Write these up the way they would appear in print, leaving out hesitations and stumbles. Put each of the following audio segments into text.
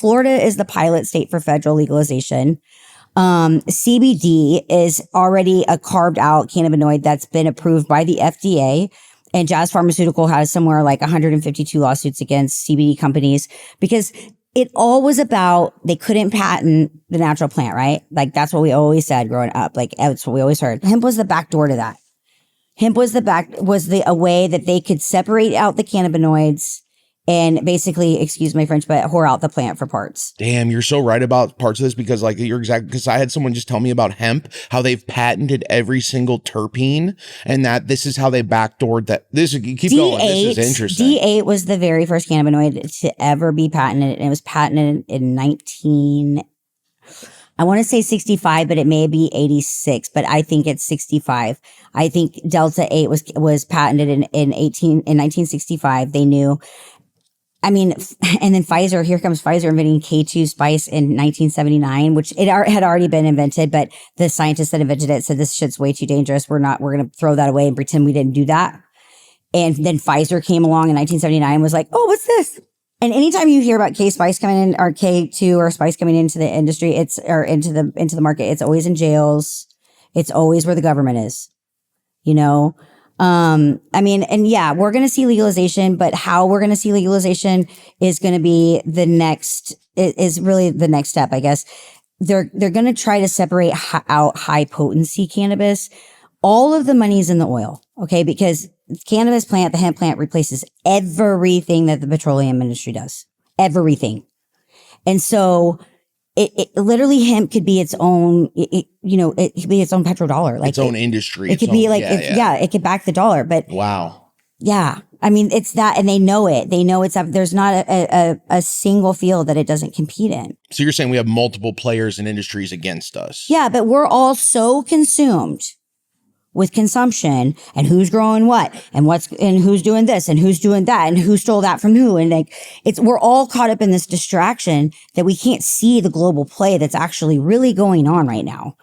Florida is the pilot state for federal legalization. CBD is already a carved out cannabinoid that's been approved by the FDA. And Jazz Pharmaceutical has somewhere like 152 lawsuits against CBD companies because it all was about they couldn't patent the natural plant, right? Like that's what we always said growing up. Like that's what we always heard. Hemp was the back door to that. Hemp was a way that they could separate out the cannabinoids and basically, excuse my French, but whore out the plant for parts. Damn, you're so right about parts of this because like you're exact, because I had someone just tell me about hemp, how they've patented every single terpene and that this is how they backdoored that. This, keep D8, going. This is interesting. D8 was the very first cannabinoid to ever be patented. And it was patented in I want to say 65, but it may be 86, but I think it's 65. I think Delta 8 was patented in 1965. They knew. I mean, and then Pfizer, here comes Pfizer inventing K2 spice in 1979, which it had already been invented, but the scientists that invented it said this shit's way too dangerous. We're going to throw that away and pretend we didn't do that. And then Pfizer came along in 1979 and was like, oh, what's this? And anytime you hear about K spice coming in or K2 or spice coming into the industry, into the market, it's always in jails. It's always where the government is, you know? I mean, and yeah, we're going to see legalization, but how we're going to see legalization is going to be is really the next step, I guess. They're going to try to separate out high potency cannabis. All of the money's in the oil, okay? Because cannabis plant, the hemp plant replaces everything that the petroleum industry does. Everything. And so it literally hemp could be its own, it could be its own petrodollar. Like its own industry. It could be like, it could back the dollar, but wow. Yeah. I mean, it's that, and they know it. They know there's not a single field that it doesn't compete in. So you're saying we have multiple players and industries against us. Yeah, but we're all so consumed with consumption and who's growing what and who's doing this and who's doing that and who stole that from who. And like, we're all caught up in this distraction that we can't see the global play that's actually really going on right now.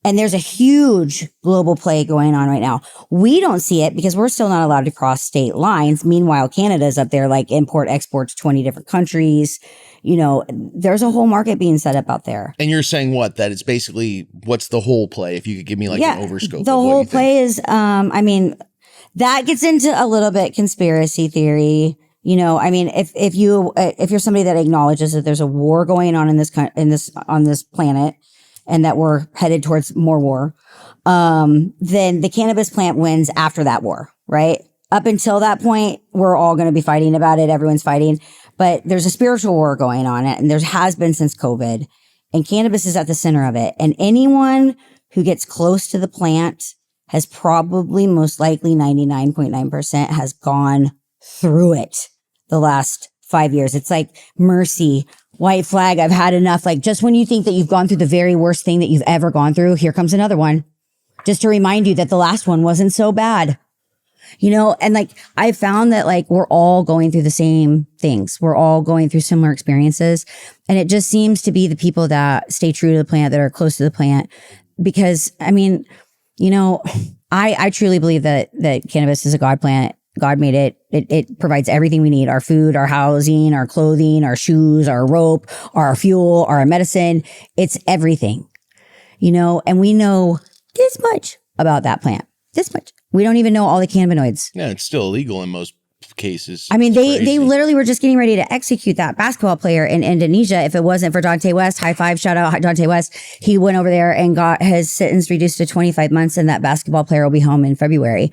And there's a huge global play going on right now. We don't see it because we're still not allowed to cross state lines. Meanwhile, Canada's up there, like import, export to 20 different countries. You know, there's a whole market being set up out there. And you're saying what? That it's basically, what's the whole play? If you could give me like an overscope. The whole play is, I mean, that gets into a little bit conspiracy theory. You know, I mean, if you're somebody that acknowledges that there's a war going on on this planet, and that we're headed towards more war, then the cannabis plant wins after that war, right? Up until that point, we're all going to be fighting about it. Everyone's fighting. But there's a spiritual war going on, and there has been since COVID. And cannabis is at the center of it. And anyone who gets close to the plant has probably, most likely 99.9% has gone through it the last 5 years. It's like mercy, white flag, I've had enough. Like just when you think that you've gone through the very worst thing that you've ever gone through, here comes another one. Just to remind you that the last one wasn't so bad. You know, and like I found that like we're all going through the same things. We're all going through similar experiences. And it just seems to be the people that stay true to the plant, that are close to the plant. Because I mean, you know, I truly believe that cannabis is a God plant. God made it. It provides everything we need: our food, our housing, our clothing, our shoes, our rope, our fuel, our medicine. It's everything, you know, and we know this much about that plant. This much. We don't even know all the cannabinoids. Yeah, it's still illegal in most cases. I mean, they literally were just getting ready to execute that basketball player in Indonesia. If it wasn't for Dante West, high five, shout out Dante West. He went over there and got his sentence reduced to 25 months, and that basketball player will be home in February.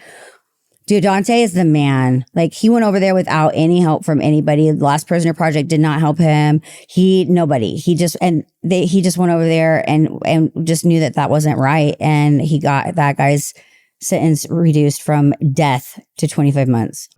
Dude, Dante is the man. Like, he went over there without any help from anybody. The Last Prisoner Project did not help him. Nobody. He just went over there and just knew that wasn't right. And he got that guy's sentence reduced from death to 25 months.